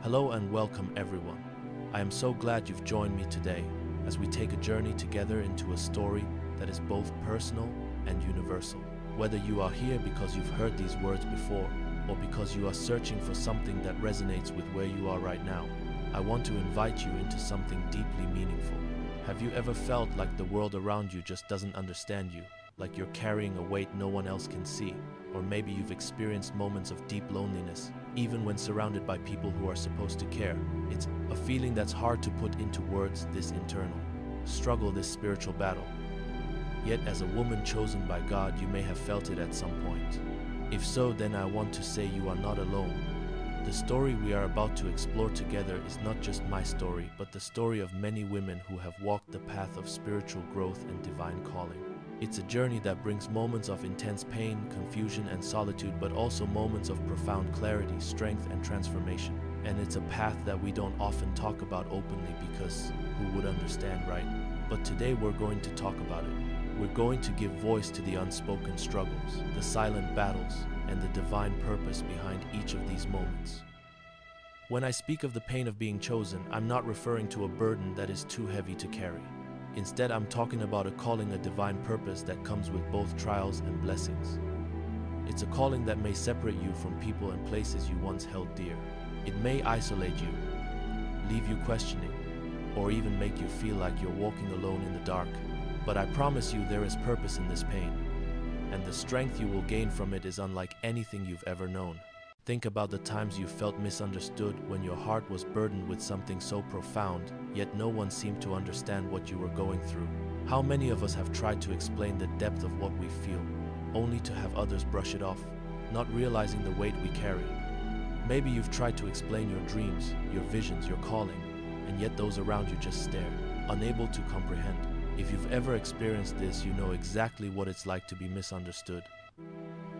Hello and welcome everyone. I am so glad you've joined me today as we take a journey together into a story that is both personal and universal. Whether you are here because you've heard these words before or because you are searching for something that resonates with where you are right now, I want to invite you into something deeply meaningful. Have you ever felt like the world around you just doesn't understand you, like you're carrying a weight no one else can see? Or maybe you've experienced moments of deep loneliness, even when surrounded by people who are supposed to care. It's a feeling that's hard to put into words, this internal struggle, this spiritual battle. Yet as a woman chosen by God, you may have felt it at some point. If so, then I want to say you are not alone. The story we are about to explore together is not just my story, but the story of many women who have walked the path of spiritual growth and divine calling. It's a journey that brings moments of intense pain, confusion, and solitude, but also moments of profound clarity, strength, and transformation. And it's a path that we don't often talk about openly because who would understand, right? But today we're going to talk about it. We're going to give voice to the unspoken struggles, the silent battles, and the divine purpose behind each of these moments. When I speak of the pain of being chosen, I'm not referring to a burden that is too heavy to carry. Instead, I'm talking about a calling, a divine purpose that comes with both trials and blessings. It's a calling that may separate you from people and places you once held dear. It may isolate you, leave you questioning, or even make you feel like you're walking alone in the dark. But I promise you there is purpose in this pain, and the strength you will gain from it is unlike anything you've ever known. Think about the times you felt misunderstood, when your heart was burdened with something so profound, yet no one seemed to understand what you were going through. How many of us have tried to explain the depth of what we feel, only to have others brush it off, not realizing the weight we carry? Maybe you've tried to explain your dreams, your visions, your calling, and yet those around you just stare, unable to comprehend. If you've ever experienced this, you know exactly what it's like to be misunderstood.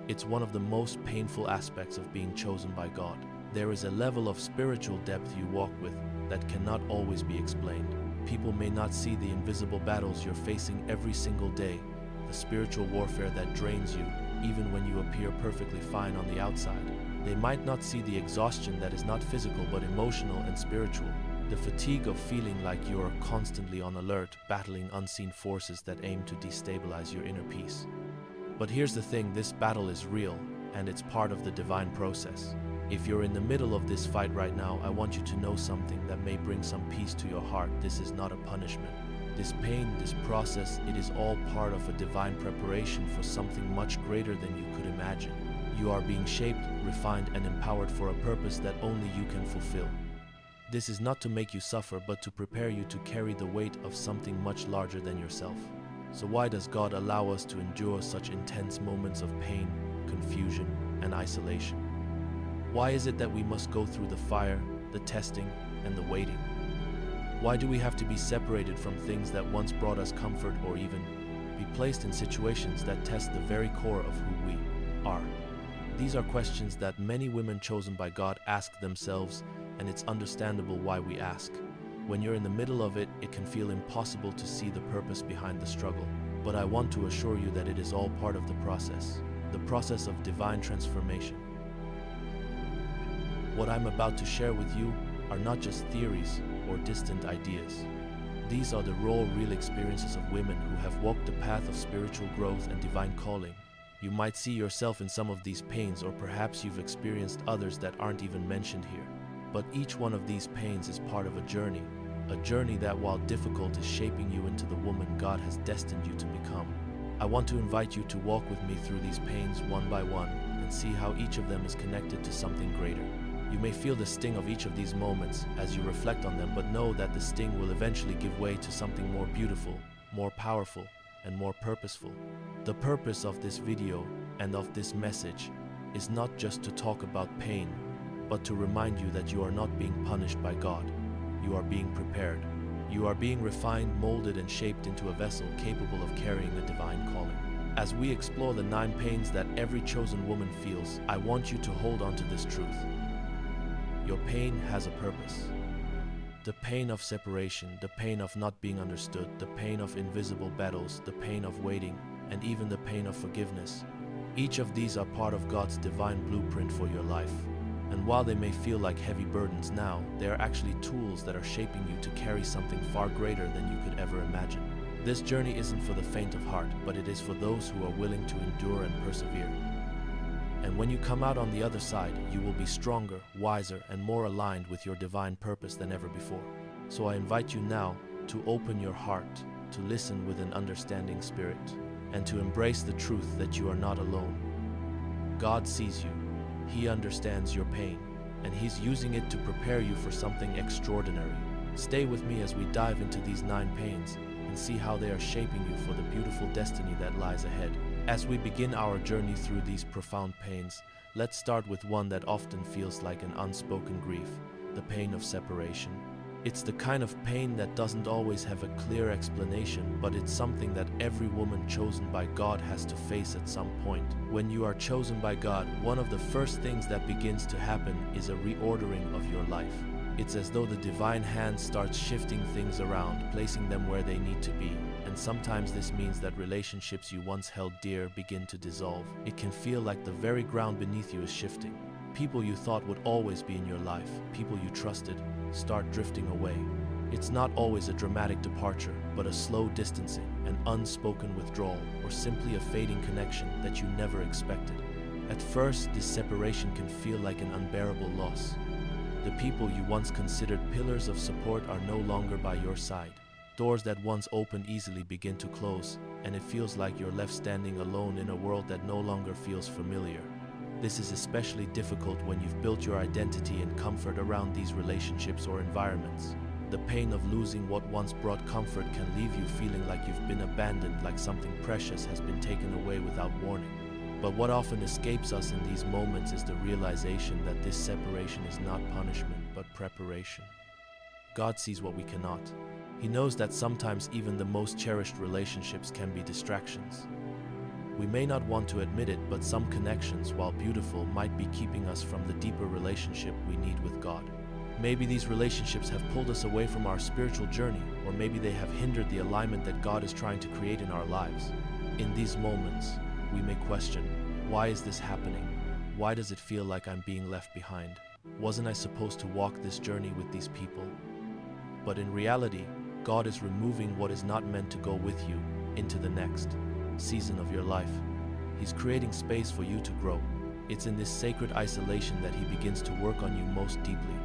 It's one of the most painful aspects of being chosen by God. There is a level of spiritual depth you walk with that cannot always be explained. People may not see the invisible battles you're facing every single day, the spiritual warfare that drains you, even when you appear perfectly fine on the outside. They might not see the exhaustion that is not physical but emotional and spiritual, the fatigue of feeling like you're constantly on alert, battling unseen forces that aim to destabilize your inner peace. But here's the thing, this battle is real, and it's part of the divine process. If you're in the middle of this fight right now, I want you to know something that may bring some peace to your heart. This is not a punishment. This pain, this process, it is all part of a divine preparation for something much greater than you could imagine. You are being shaped, refined, and empowered for a purpose that only you can fulfill. This is not to make you suffer, but to prepare you to carry the weight of something much larger than yourself. So why does God allow us to endure such intense moments of pain, confusion, and isolation? Why is it that we must go through the fire, the testing, and the waiting? Why do we have to be separated from things that once brought us comfort, or even be placed in situations that test the very core of who we are? These are questions that many women chosen by God ask themselves, and it's understandable why we ask. When you're in the middle of it, it can feel impossible to see the purpose behind the struggle. But I want to assure you that it is all part of the process of divine transformation. What I'm about to share with you are not just theories or distant ideas. These are the raw, real experiences of women who have walked the path of spiritual growth and divine calling. You might see yourself in some of these pains, or perhaps you've experienced others that aren't even mentioned here. But each one of these pains is part of a journey that, while difficult, is shaping you into the woman God has destined you to become. I want to invite you to walk with me through these pains one by one and see how each of them is connected to something greater. You may feel the sting of each of these moments as you reflect on them, but know that the sting will eventually give way to something more beautiful, more powerful, and more purposeful. The purpose of this video and of this message is not just to talk about pain, but to remind you that you are not being punished by God. You are being prepared. You are being refined, molded, and shaped into a vessel capable of carrying a divine calling. As we explore the 9 pains that every chosen woman feels, I want you to hold on to this truth. Your pain has a purpose. The pain of separation, the pain of not being understood, the pain of invisible battles, the pain of waiting, and even the pain of forgiveness. Each of these are part of God's divine blueprint for your life. And while they may feel like heavy burdens now, they are actually tools that are shaping you to carry something far greater than you could ever imagine. This journey isn't for the faint of heart, but it is for those who are willing to endure and persevere. And when you come out on the other side, you will be stronger, wiser, and more aligned with your divine purpose than ever before. So I invite you now to open your heart, to listen with an understanding spirit, and to embrace the truth that you are not alone. God sees you, He understands your pain, and He's using it to prepare you for something extraordinary. Stay with me as we dive into these 9 pains and see how they are shaping you for the beautiful destiny that lies ahead. As we begin our journey through these profound pains, let's start with one that often feels like an unspoken grief, the pain of separation. It's the kind of pain that doesn't always have a clear explanation, but it's something that every woman chosen by God has to face at some point. When you are chosen by God, one of the first things that begins to happen is a reordering of your life. It's as though the divine hand starts shifting things around, placing them where they need to be. And sometimes this means that relationships you once held dear begin to dissolve. It can feel like the very ground beneath you is shifting. People you thought would always be in your life, people you trusted, start drifting away. It's not always a dramatic departure, but a slow distancing, an unspoken withdrawal, or simply a fading connection that you never expected. At first, this separation can feel like an unbearable loss. The people you once considered pillars of support are no longer by your side. Doors that once opened easily begin to close, and it feels like you're left standing alone in a world that no longer feels familiar. This is especially difficult when you've built your identity and comfort around these relationships or environments. The pain of losing what once brought comfort can leave you feeling like you've been abandoned, like something precious has been taken away without warning. But what often escapes us in these moments is the realization that this separation is not punishment, but preparation. God sees what we cannot. He knows that sometimes even the most cherished relationships can be distractions. We may not want to admit it, but some connections, while beautiful, might be keeping us from the deeper relationship we need with God. Maybe these relationships have pulled us away from our spiritual journey, or maybe they have hindered the alignment that God is trying to create in our lives. In these moments, we may question, why is this happening? Why does it feel like I'm being left behind? Wasn't I supposed to walk this journey with these people? But in reality, God is removing what is not meant to go with you into the next season of your life. He's creating space for you to grow. It's in this sacred isolation that He begins to work on you most deeply.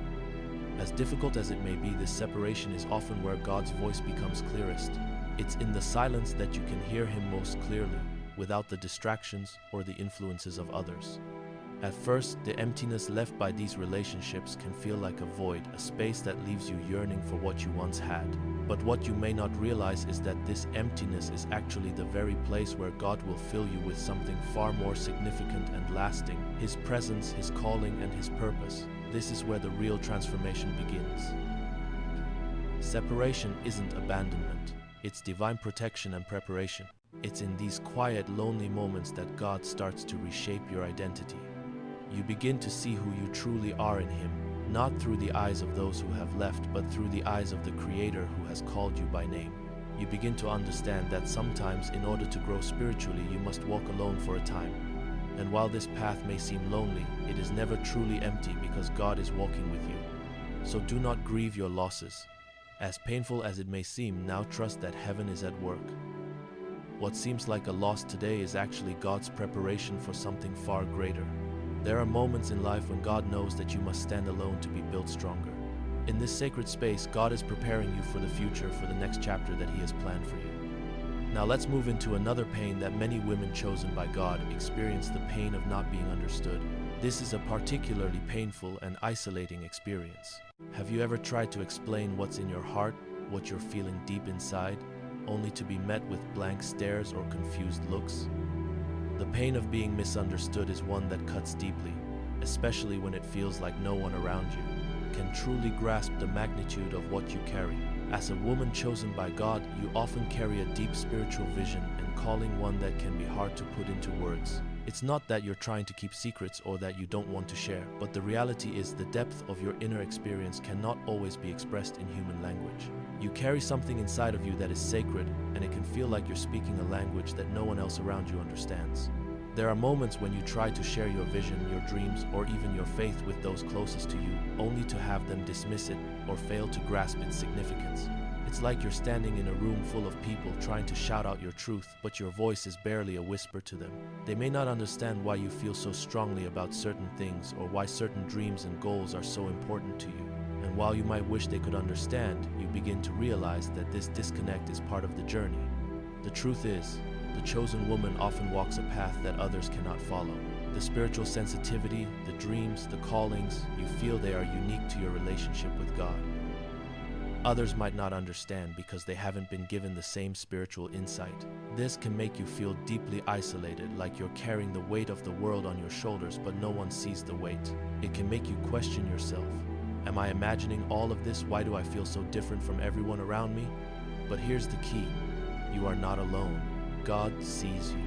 As difficult as it may be, this separation is often where God's voice becomes clearest. It's in the silence that you can hear Him most clearly, without the distractions or the influences of others. At first, the emptiness left by these relationships can feel like a void, a space that leaves you yearning for what you once had. But what you may not realize is that this emptiness is actually the very place where God will fill you with something far more significant and lasting: His presence, His calling, and His purpose. This is where the real transformation begins. Separation isn't abandonment. It's divine protection and preparation. It's in these quiet, lonely moments that God starts to reshape your identity. You begin to see who you truly are in Him, not through the eyes of those who have left, but through the eyes of the Creator who has called you by name. You begin to understand that sometimes, in order to grow spiritually, you must walk alone for a time. And while this path may seem lonely, it is never truly empty because God is walking with you. So do not grieve your losses. As painful as it may seem, now trust that heaven is at work. What seems like a loss today is actually God's preparation for something far greater. There are moments in life when God knows that you must stand alone to be built stronger. In this sacred space, God is preparing you for the future, for the next chapter that He has planned for you. Now let's move into another pain that many women chosen by God experience: the pain of not being understood. This is a particularly painful and isolating experience. Have you ever tried to explain what's in your heart, what you're feeling deep inside, only to be met with blank stares or confused looks? The pain of being misunderstood is one that cuts deeply, especially when it feels like no one around you can truly grasp the magnitude of what you carry. As a woman chosen by God, you often carry a deep spiritual vision and calling, one that can be hard to put into words. It's not that you're trying to keep secrets or that you don't want to share, but the reality is the depth of your inner experience cannot always be expressed in human language. You carry something inside of you that is sacred, and it can feel like you're speaking a language that no one else around you understands. There are moments when you try to share your vision, your dreams, or even your faith with those closest to you, only to have them dismiss it or fail to grasp its significance. It's like you're standing in a room full of people trying to shout out your truth, but your voice is barely a whisper to them. They may not understand why you feel so strongly about certain things or why certain dreams and goals are so important to you. And while you might wish they could understand, you begin to realize that this disconnect is part of the journey. The truth is, the chosen woman often walks a path that others cannot follow. The spiritual sensitivity, the dreams, the callings, you feel they are unique to your relationship with God. Others might not understand because they haven't been given the same spiritual insight. This can make you feel deeply isolated, like you're carrying the weight of the world on your shoulders, but no one sees the weight. It can make you question yourself. Am I imagining all of this? Why do I feel so different from everyone around me? But here's the key. You are not alone. God sees you.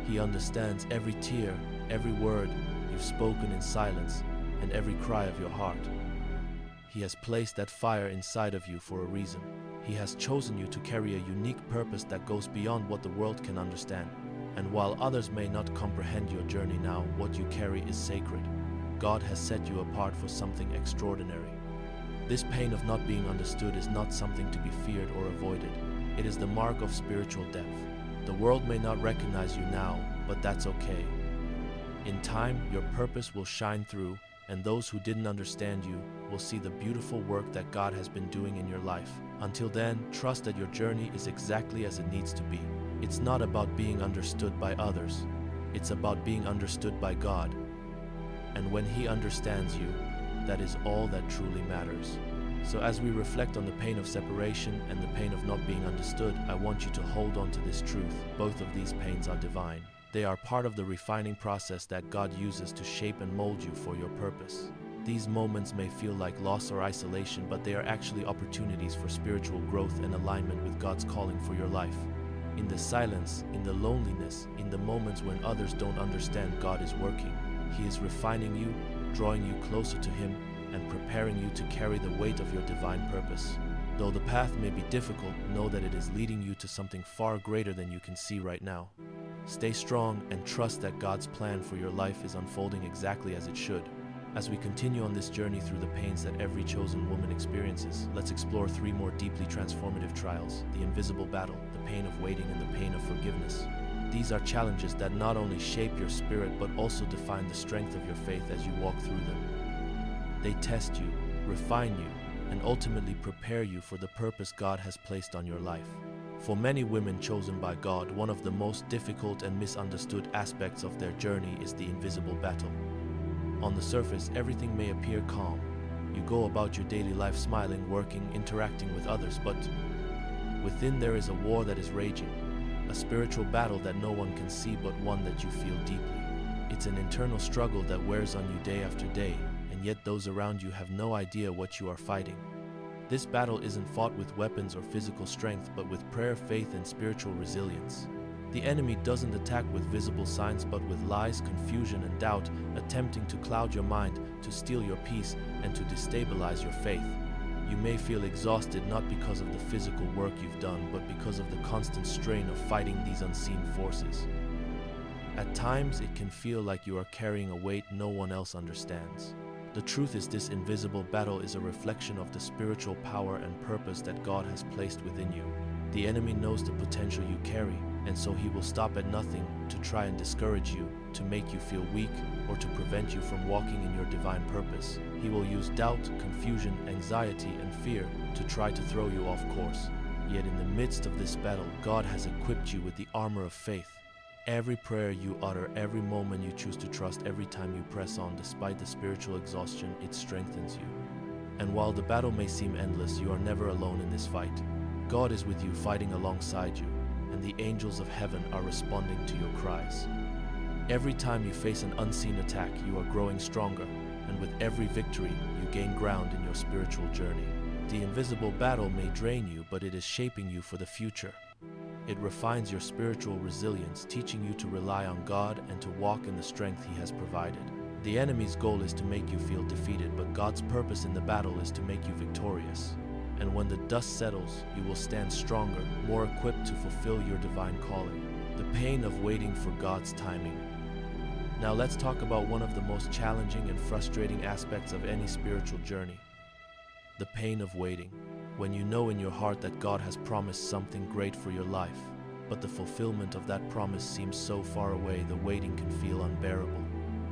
He understands every tear, every word you've spoken in silence, and every cry of your heart. He has placed that fire inside of you for a reason. He has chosen you to carry a unique purpose that goes beyond what the world can understand. And while others may not comprehend your journey now, what you carry is sacred. God has set you apart for something extraordinary. This pain of not being understood is not something to be feared or avoided. It is the mark of spiritual depth. The world may not recognize you now, but that's okay. In time, your purpose will shine through, and those who didn't understand you will see the beautiful work that God has been doing in your life. Until then, trust that your journey is exactly as it needs to be. It's not about being understood by others. It's about being understood by God. And when He understands you, that is all that truly matters. So as we reflect on the pain of separation and the pain of not being understood, I want you to hold on to this truth. Both of these pains are divine. They are part of the refining process that God uses to shape and mold you for your purpose. These moments may feel like loss or isolation, but they are actually opportunities for spiritual growth and alignment with God's calling for your life. In the silence, in the loneliness, in the moments when others don't understand, God is working. He is refining you, drawing you closer to Him, and preparing you to carry the weight of your divine purpose. Though the path may be difficult, know that it is leading you to something far greater than you can see right now. Stay strong and trust that God's plan for your life is unfolding exactly as it should. As we continue on this journey through the pains that every chosen woman experiences, let's explore 3 more deeply transformative trials: the invisible battle, the pain of waiting, and the pain of forgiveness. These are challenges that not only shape your spirit but also define the strength of your faith as you walk through them. They test you, refine you, and ultimately prepare you for the purpose God has placed on your life. For many women chosen by God, one of the most difficult and misunderstood aspects of their journey is the invisible battle. On the surface, everything may appear calm. You go about your daily life smiling, working, interacting with others, but within there is a war that is raging, a spiritual battle that no one can see but one that you feel deeply. It's an internal struggle that wears on you day after day, and yet those around you have no idea what you are fighting. This battle isn't fought with weapons or physical strength, but with prayer, faith, and spiritual resilience. The enemy doesn't attack with visible signs, but with lies, confusion, and doubt, attempting to cloud your mind, to steal your peace, and to destabilize your faith. You may feel exhausted not because of the physical work you've done, but because of the constant strain of fighting these unseen forces. At times, it can feel like you are carrying a weight no one else understands. The truth is, this invisible battle is a reflection of the spiritual power and purpose that God has placed within you. The enemy knows the potential you carry, and so he will stop at nothing to try and discourage you, to make you feel weak, or to prevent you from walking in your divine purpose. He will use doubt, confusion, anxiety, and fear to try to throw you off course. Yet in the midst of this battle, God has equipped you with the armor of faith. Every prayer you utter, every moment you choose to trust, every time you press on despite the spiritual exhaustion, it strengthens you. And while the battle may seem endless, you are never alone in this fight. God is with you, fighting alongside you, and the angels of heaven are responding to your cries. Every time you face an unseen attack, you are growing stronger, and with every victory, you gain ground in your spiritual journey. The invisible battle may drain you, but it is shaping you for the future. It refines your spiritual resilience, teaching you to rely on God and to walk in the strength He has provided. The enemy's goal is to make you feel defeated, but God's purpose in the battle is to make you victorious. And when the dust settles, you will stand stronger, more equipped to fulfill your divine calling. The pain of waiting for God's timing. Now let's talk about one of the most challenging and frustrating aspects of any spiritual journey: the pain of waiting. When you know in your heart that God has promised something great for your life, but the fulfillment of that promise seems so far away, the waiting can feel unbearable.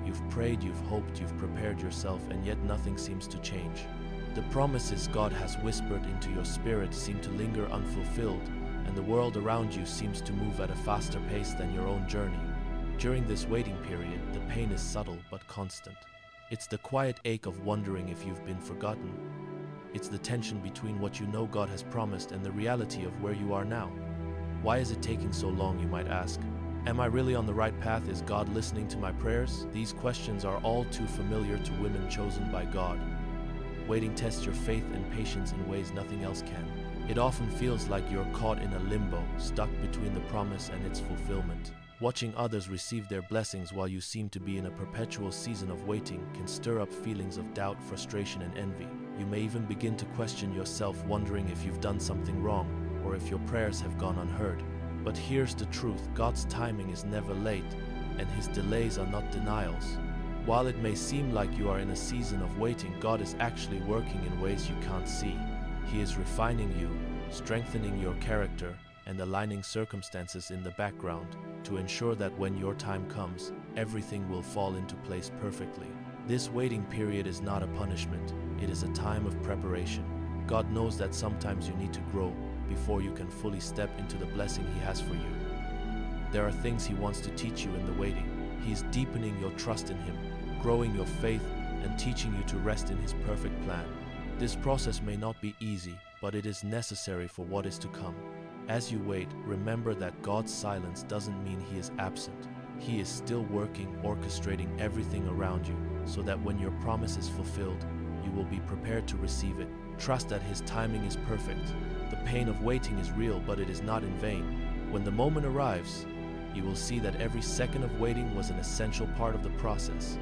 You've prayed, you've hoped, you've prepared yourself, and yet nothing seems to change. The promises God has whispered into your spirit seem to linger unfulfilled, and the world around you seems to move at a faster pace than your own journey. During this waiting period, the pain is subtle but constant. It's the quiet ache of wondering if you've been forgotten. It's the tension between what you know God has promised and the reality of where you are now. Why is it taking so long, you might ask? Am I really on the right path? Is God listening to my prayers? These questions are all too familiar to women chosen by God. Waiting tests your faith and patience in ways nothing else can. It often feels like you're caught in a limbo, stuck between the promise and its fulfillment. Watching others receive their blessings while you seem to be in a perpetual season of waiting can stir up feelings of doubt, frustration, and envy. You may even begin to question yourself, wondering if you've done something wrong or if your prayers have gone unheard. But here's the truth: God's timing is never late, and His delays are not denials. While it may seem like you are in a season of waiting, God is actually working in ways you can't see. He is refining you, strengthening your character, and aligning circumstances in the background to ensure that when your time comes, everything will fall into place perfectly. This waiting period is not a punishment, it is a time of preparation. God knows that sometimes you need to grow before you can fully step into the blessing He has for you. There are things He wants to teach you in the waiting. He is deepening your trust in Him, growing your faith, and teaching you to rest in His perfect plan. This process may not be easy, but it is necessary for what is to come. As you wait, remember that God's silence doesn't mean He is absent. He is still working, orchestrating everything around you, so that when your promise is fulfilled, you will be prepared to receive it. Trust that His timing is perfect. The pain of waiting is real, but it is not in vain. When the moment arrives, you will see that every second of waiting was an essential part of the process,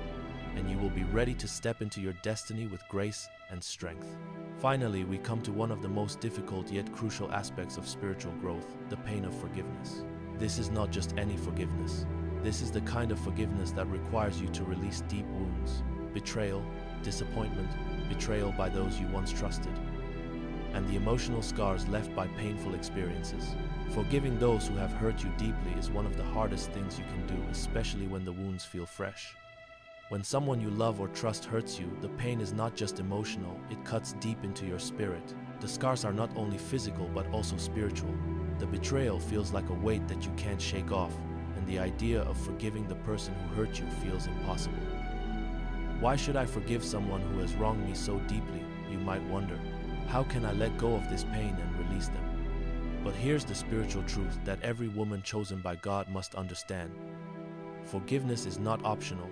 and you will be ready to step into your destiny with grace and strength. Finally, we come to one of the most difficult yet crucial aspects of spiritual growth: the pain of forgiveness. This is not just any forgiveness. This is the kind of forgiveness that requires you to release deep wounds, betrayal, disappointment, betrayal by those you once trusted, and the emotional scars left by painful experiences. Forgiving those who have hurt you deeply is one of the hardest things you can do, especially when the wounds feel fresh. When someone you love or trust hurts you, the pain is not just emotional, it cuts deep into your spirit. The scars are not only physical but also spiritual. The betrayal feels like a weight that you can't shake off, and the idea of forgiving the person who hurt you feels impossible. Why should I forgive someone who has wronged me so deeply, you might wonder? How can I let go of this pain and release them? But here's the spiritual truth that every woman chosen by God must understand. Forgiveness is not optional.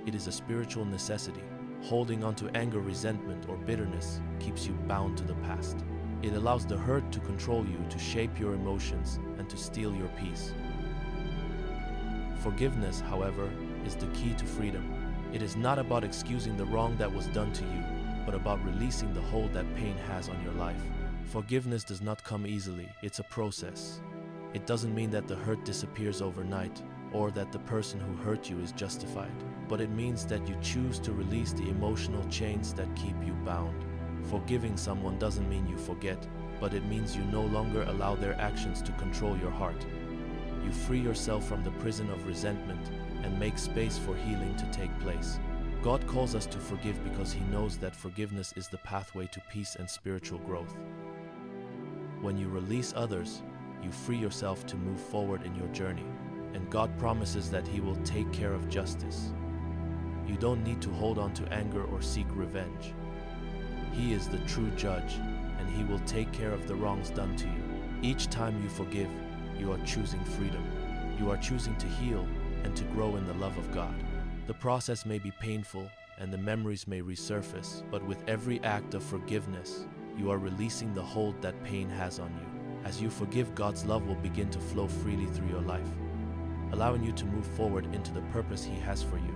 It is a spiritual necessity. Holding on to anger, resentment, or bitterness keeps you bound to the past. It allows the hurt to control you, to shape your emotions, and to steal your peace. Forgiveness, however, is the key to freedom. It is not about excusing the wrong that was done to you, but about releasing the hold that pain has on your life. Forgiveness does not come easily, it's a process. It doesn't mean that the hurt disappears overnight, or that the person who hurt you is justified, but it means that you choose to release the emotional chains that keep you bound. Forgiving someone doesn't mean you forget, but it means you no longer allow their actions to control your heart. You free yourself from the prison of resentment and make space for healing to take place. God calls us to forgive because He knows that forgiveness is the pathway to peace and spiritual growth. When you release others, you free yourself to move forward in your journey, and God promises that He will take care of justice. You don't need to hold on to anger or seek revenge. He is the true judge, and He will take care of the wrongs done to you. Each time you forgive, you are choosing freedom. You are choosing to heal and to grow in the love of God. The process may be painful and the memories may resurface, but with every act of forgiveness, you are releasing the hold that pain has on you. As you forgive, God's love will begin to flow freely through your life, allowing you to move forward into the purpose He has for you.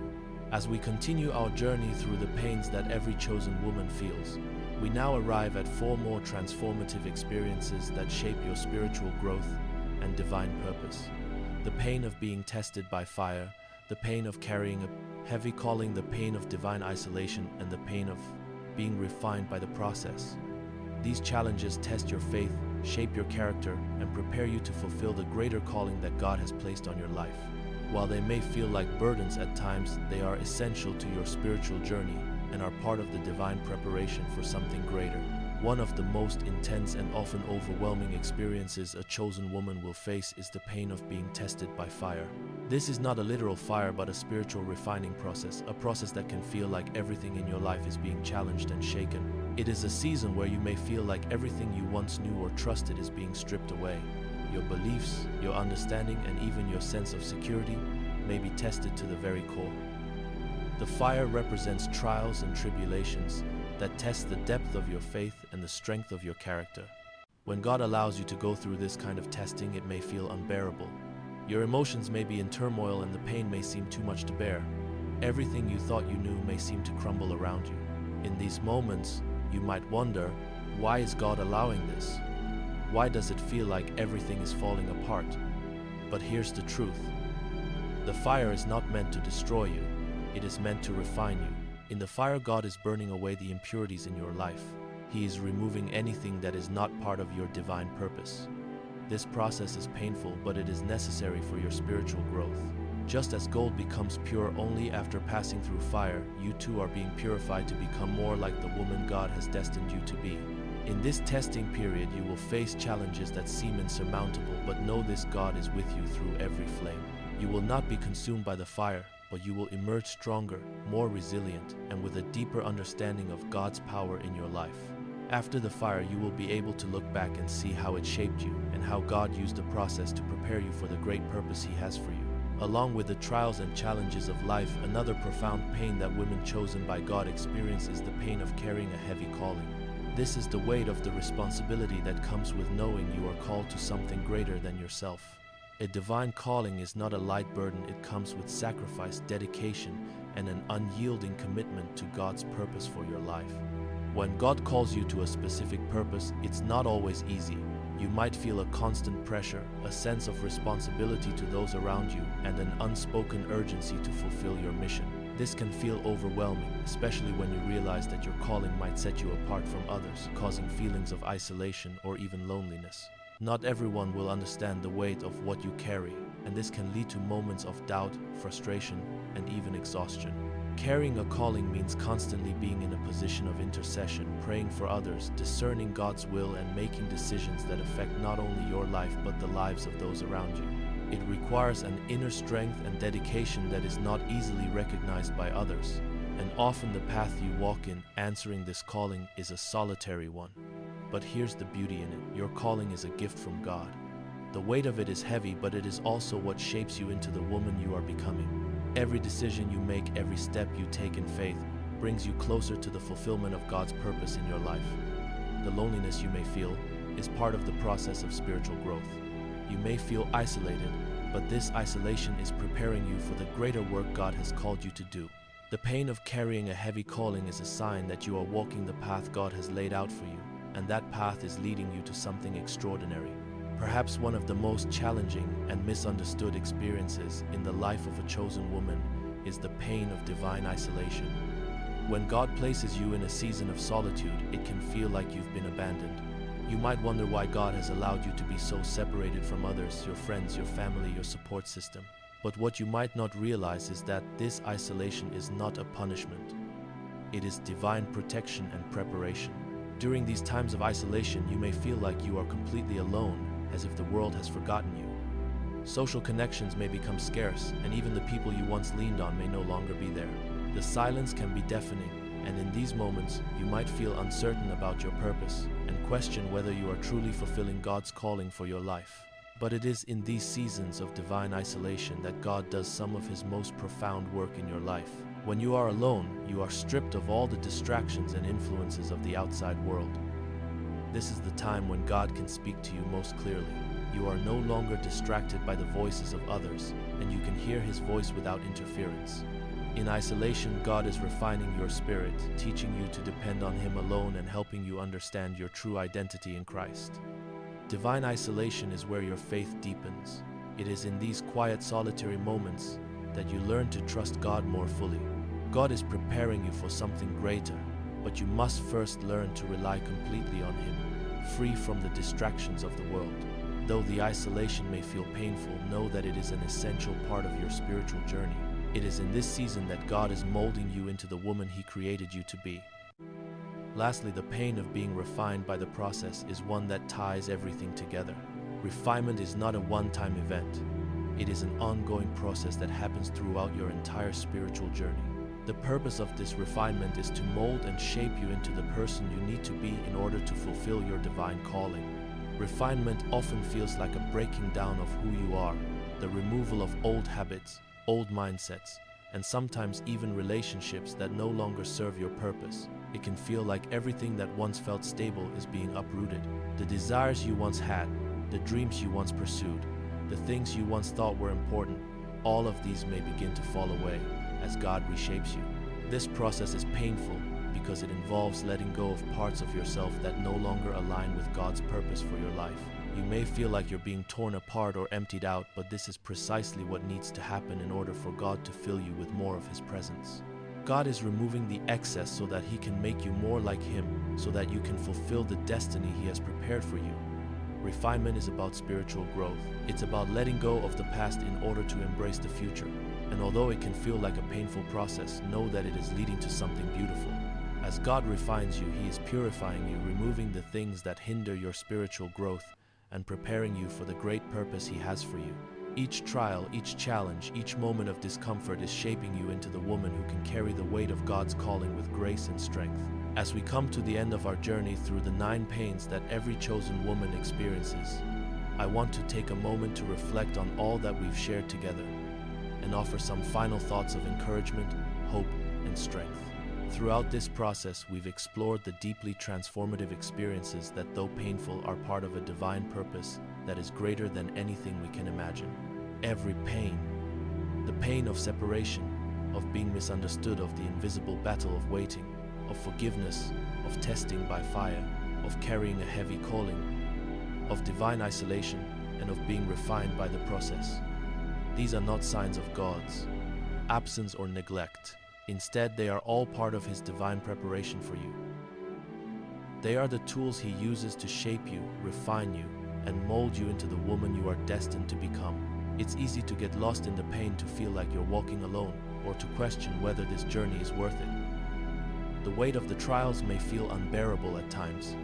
As we continue our journey through the pains that every chosen woman feels, we now arrive at 4 more transformative experiences that shape your spiritual growth and divine purpose. The pain of being tested by fire, the the pain of carrying a heavy calling, the pain of divine isolation, and the pain of being refined by the process. These challenges test your faith, shape your character, and prepare you to fulfill the greater calling that God has placed on your life. While they may feel like burdens at times, they are essential to your spiritual journey and are part of the divine preparation for something greater. One of the most intense and often overwhelming experiences a chosen woman will face is the pain of being tested by fire. This is not a literal fire, but a spiritual refining process, a process that can feel like everything in your life is being challenged and shaken. It is a season where you may feel like everything you once knew or trusted is being stripped away. Your beliefs, your understanding, and even your sense of security may be tested to the very core. The fire represents trials and tribulations that test the depth of your faith and the strength of your character. When God allows you to go through this kind of testing, it may feel unbearable. Your emotions may be in turmoil and the pain may seem too much to bear. Everything you thought you knew may seem to crumble around you. In these moments, you might wonder, why is God allowing this? Why does it feel like everything is falling apart? But here's the truth. The fire is not meant to destroy you. It is meant to refine you. In the fire, God is burning away the impurities in your life. He is removing anything that is not part of your divine purpose. This process is painful, but it is necessary for your spiritual growth. Just as gold becomes pure only after passing through fire, you too are being purified to become more like the woman God has destined you to be. In this testing period, you will face challenges that seem insurmountable, but know this: God is with you through every flame. You will not be consumed by the fire, but you will emerge stronger, more resilient, and with a deeper understanding of God's power in your life. After the fire, you will be able to look back and see how it shaped you and how God used the process to prepare you for the great purpose He has for you. Along with the trials and challenges of life, another profound pain that women chosen by God experience is the pain of carrying a heavy calling. This is the weight of the responsibility that comes with knowing you are called to something greater than yourself. A divine calling is not a light burden. It comes with sacrifice, dedication, and an unyielding commitment to God's purpose for your life. When God calls you to a specific purpose, it's not always easy. You might feel a constant pressure, a sense of responsibility to those around you, and an unspoken urgency to fulfill your mission. This can feel overwhelming, especially when you realize that your calling might set you apart from others, causing feelings of isolation or even loneliness. Not everyone will understand the weight of what you carry, and this can lead to moments of doubt, frustration, and even exhaustion. Carrying a calling means constantly being in a position of intercession, praying for others, discerning God's will, and making decisions that affect not only your life but the lives of those around you. It requires an inner strength and dedication that is not easily recognized by others, and often the path you walk in answering this calling is a solitary one. But here's the beauty in it: your calling is a gift from God. The weight of it is heavy, but it is also what shapes you into the woman you are becoming. Every decision you make, every step you take in faith, brings you closer to the fulfillment of God's purpose in your life. The loneliness you may feel is part of the process of spiritual growth. You may feel isolated, but this isolation is preparing you for the greater work God has called you to do. The pain of carrying a heavy calling is a sign that you are walking the path God has laid out for you, and that path is leading you to something extraordinary. Perhaps one of the most challenging and misunderstood experiences in the life of a chosen woman is the pain of divine isolation. When God places you in a season of solitude, it can feel like you've been abandoned. You might wonder why God has allowed you to be so separated from others, your friends, your family, your support system. But what you might not realize is that this isolation is not a punishment. It is divine protection and preparation. During these times of isolation, you may feel like you are completely alone, as if the world has forgotten you. Social connections may become scarce, and even the people you once leaned on may no longer be there. The silence can be deafening, and in these moments, you might feel uncertain about your purpose and question whether you are truly fulfilling God's calling for your life. But it is in these seasons of divine isolation that God does some of His most profound work in your life. When you are alone, you are stripped of all the distractions and influences of the outside world. This is the time when God can speak to you most clearly. You are no longer distracted by the voices of others, and you can hear His voice without interference. In isolation, God is refining your spirit, teaching you to depend on Him alone and helping you understand your true identity in Christ. Divine isolation is where your faith deepens. It is in these quiet, solitary moments that you learn to trust God more fully. God is preparing you for something greater, but you must first learn to rely completely on Him, free from the distractions of the world. Though the isolation may feel painful, know that it is an essential part of your spiritual journey. It is in this season that God is molding you into the woman He created you to be. Lastly, the pain of being refined by the process is one that ties everything together. Refinement is not a one-time event. It is an ongoing process that happens throughout your entire spiritual journey. The purpose of this refinement is to mold and shape you into the person you need to be in order to fulfill your divine calling. Refinement often feels like a breaking down of who you are, the removal of old habits, old mindsets, and sometimes even relationships that no longer serve your purpose. It can feel like everything that once felt stable is being uprooted. The desires you once had, the dreams you once pursued, the things you once thought were important, all of these may begin to fall away as God reshapes you. This process is painful because it involves letting go of parts of yourself that no longer align with God's purpose for your life. You may feel like you're being torn apart or emptied out, but this is precisely what needs to happen in order for God to fill you with more of His presence. God is removing the excess so that He can make you more like Him, so that you can fulfill the destiny He has prepared for you. Refinement is about spiritual growth. It's about letting go of the past in order to embrace the future. And although it can feel like a painful process, know that it is leading to something beautiful. As God refines you, He is purifying you, removing the things that hinder your spiritual growth and preparing you for the great purpose He has for you. Each trial, each challenge, each moment of discomfort is shaping you into the woman who can carry the weight of God's calling with grace and strength. As we come to the end of our journey through the 9 pains that every chosen woman experiences, I want to take a moment to reflect on all that we've shared together and offer some final thoughts of encouragement, hope, and strength. Throughout this process, we've explored the deeply transformative experiences that, though painful, are part of a divine purpose that is greater than anything we can imagine. Every pain, the pain of separation, of being misunderstood, of the invisible battle of waiting, of forgiveness, of testing by fire, of carrying a heavy calling, of divine isolation, and of being refined by the process. These are not signs of God's absence or neglect. Instead, they are all part of His divine preparation for you. They are the tools He uses to shape you, refine you, and mold you into the woman you are destined to become. It's easy to get lost in the pain, to feel like you're walking alone, or to question whether this journey is worth it. The weight of the trials may feel unbearable at times.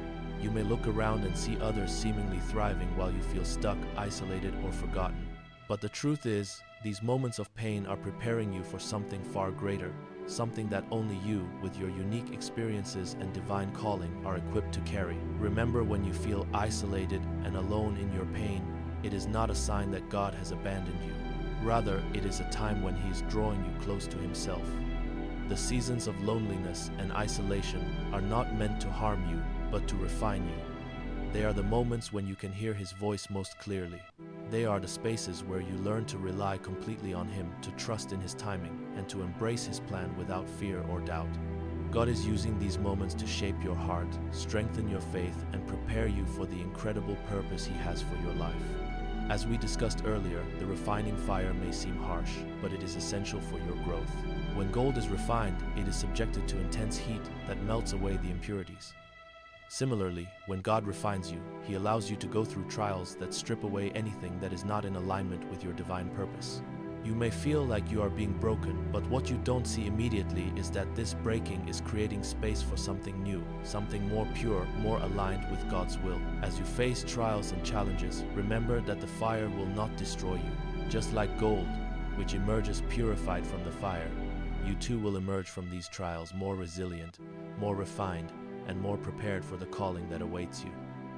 You may look around and see others seemingly thriving while you feel stuck, isolated, or forgotten. But the truth is, these moments of pain are preparing you for something far greater, something that only you, with your unique experiences and divine calling, are equipped to carry. Remember, when you feel isolated and alone in your pain, it is not a sign that God has abandoned you. Rather, it is a time when He is drawing you close to Himself. The seasons of loneliness and isolation are not meant to harm you, but to refine you. They are the moments when you can hear His voice most clearly. They are the spaces where you learn to rely completely on Him, to trust in His timing, and to embrace His plan without fear or doubt. God is using these moments to shape your heart, strengthen your faith, and prepare you for the incredible purpose He has for your life. As we discussed earlier, the refining fire may seem harsh, but it is essential for your growth. When gold is refined, it is subjected to intense heat that melts away the impurities. Similarly, when God refines you, He allows you to go through trials that strip away anything that is not in alignment with your divine purpose. You may feel like you are being broken, but what you don't see immediately is that this breaking is creating space for something new, something more pure, more aligned with God's will. As you face trials and challenges, remember that the fire will not destroy you. Just like gold, which emerges purified from the fire, you too will emerge from these trials more resilient, more refined, and more prepared for the calling that awaits you.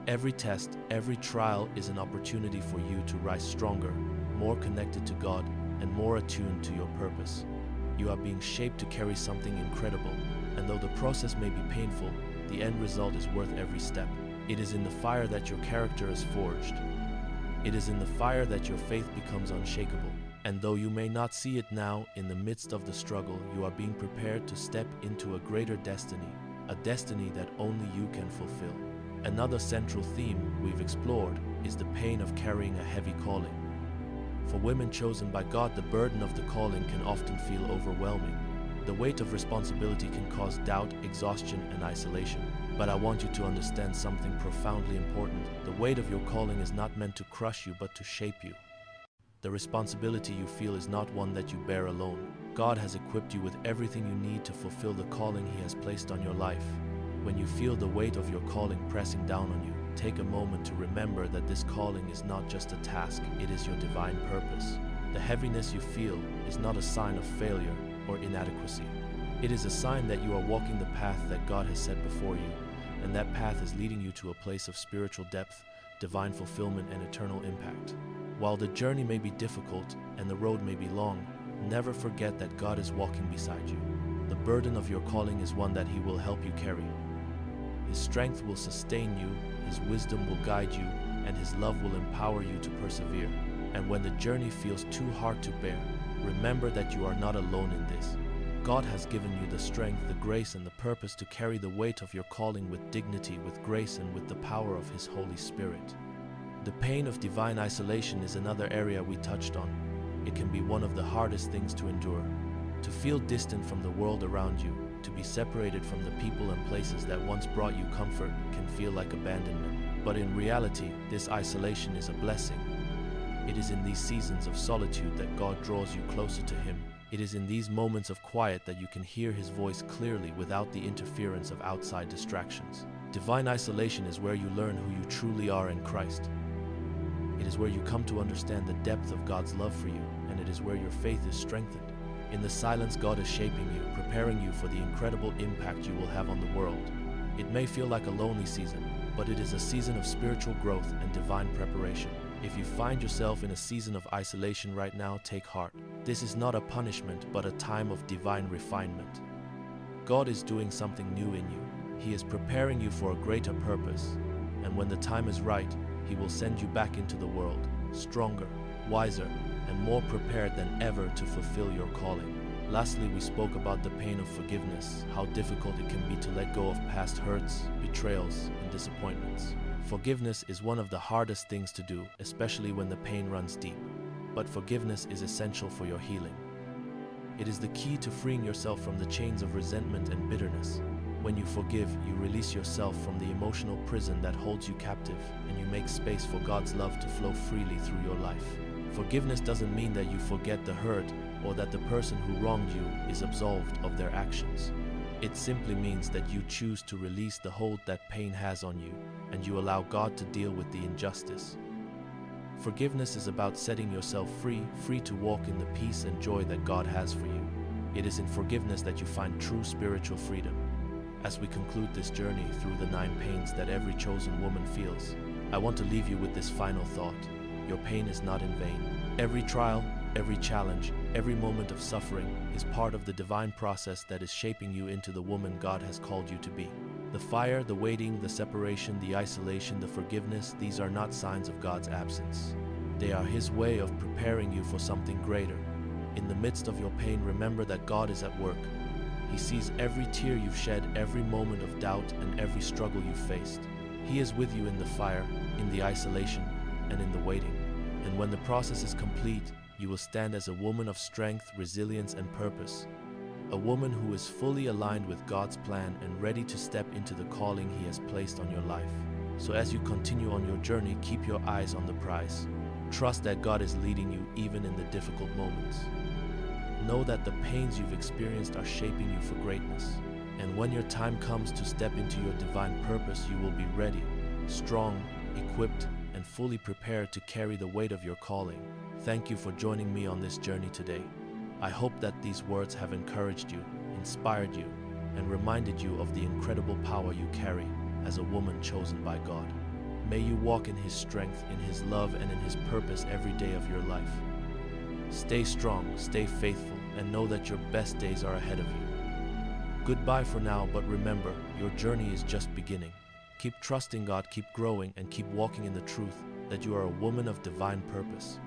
Every test, every trial is an opportunity for you to rise stronger, more connected to God, and more attuned to your purpose. You are being shaped to carry something incredible, and though the process may be painful, the end result is worth every step. It is in the fire that your character is forged. It is in the fire that your faith becomes unshakable. And though you may not see it now, in the midst of the struggle, you are being prepared to step into a greater destiny, a destiny that only you can fulfill. Another central theme we've explored is the pain of carrying a heavy calling. For women chosen by God, the burden of the calling can often feel overwhelming. The weight of responsibility can cause doubt, exhaustion, and isolation. But I want you to understand something profoundly important. The weight of your calling is not meant to crush you, but to shape you. The responsibility you feel is not one that you bear alone. God has equipped you with everything you need to fulfill the calling He has placed on your life. When you feel the weight of your calling pressing down on you, take a moment to remember that this calling is not just a task, it is your divine purpose. The heaviness you feel is not a sign of failure or inadequacy. It is a sign that you are walking the path that God has set before you, and that path is leading you to a place of spiritual depth, divine fulfillment, and eternal impact. While the journey may be difficult and the road may be long, never forget that God is walking beside you. The burden of your calling is one that He will help you carry. His strength will sustain you, His wisdom will guide you, and His love will empower you to persevere. And when the journey feels too hard to bear, remember that you are not alone in this. God has given you the strength, the grace, and the purpose to carry the weight of your calling with dignity, with grace, and with the power of His Holy Spirit. The pain of divine isolation is another area we touched on. It can be one of the hardest things to endure. To feel distant from the world around you, to be separated from the people and places that once brought you comfort, can feel like abandonment. But in reality, this isolation is a blessing. It is in these seasons of solitude that God draws you closer to Him. It is in these moments of quiet that you can hear His voice clearly without the interference of outside distractions. Divine isolation is where you learn who you truly are in Christ. It is where you come to understand the depth of God's love for you, and it is where your faith is strengthened. In the silence, God is shaping you, preparing you for the incredible impact you will have on the world. It may feel like a lonely season, but it is a season of spiritual growth and divine preparation. If you find yourself in a season of isolation right now, take heart. This is not a punishment, but a time of divine refinement. God is doing something new in you. He is preparing you for a greater purpose, and when the time is right, He will send you back into the world, stronger, wiser, and more prepared than ever to fulfill your calling. Lastly, we spoke about the pain of forgiveness, how difficult it can be to let go of past hurts, betrayals, and disappointments. Forgiveness is one of the hardest things to do, especially when the pain runs deep. But forgiveness is essential for your healing. It is the key to freeing yourself from the chains of resentment and bitterness. When you forgive, you release yourself from the emotional prison that holds you captive, and you make space for God's love to flow freely through your life. Forgiveness doesn't mean that you forget the hurt or that the person who wronged you is absolved of their actions. It simply means that you choose to release the hold that pain has on you, and you allow God to deal with the injustice. Forgiveness is about setting yourself free to walk in the peace and joy that God has for you. It is in forgiveness that you find true spiritual freedom. As we conclude this journey through the 9 pains that every chosen woman feels, I want to leave you with this final thought. Your pain is not in vain. Every trial, every challenge, every moment of suffering is part of the divine process that is shaping you into the woman God has called you to be. The fire, the waiting, the separation, the isolation, the forgiveness, these are not signs of God's absence. They are His way of preparing you for something greater. In the midst of your pain, remember that God is at work. He sees every tear you've shed, every moment of doubt, and every struggle you've faced. He is with you in the fire, in the isolation, and in the waiting. And when the process is complete, you will stand as a woman of strength, resilience, and purpose. A woman who is fully aligned with God's plan and ready to step into the calling He has placed on your life. So as you continue on your journey, keep your eyes on the prize. Trust that God is leading you even in the difficult moments. Know that the pains you've experienced are shaping you for greatness. And when your time comes to step into your divine purpose, you will be ready, strong, equipped, and fully prepared to carry the weight of your calling. Thank you for joining me on this journey today. I hope that these words have encouraged you, inspired you, and reminded you of the incredible power you carry as a woman chosen by God. May you walk in His strength, in His love, and in His purpose every day of your life. Stay strong, stay faithful, and know that your best days are ahead of you. Goodbye for now, but remember, your journey is just beginning. Keep trusting God, keep growing, and keep walking in the truth that you are a woman of divine purpose.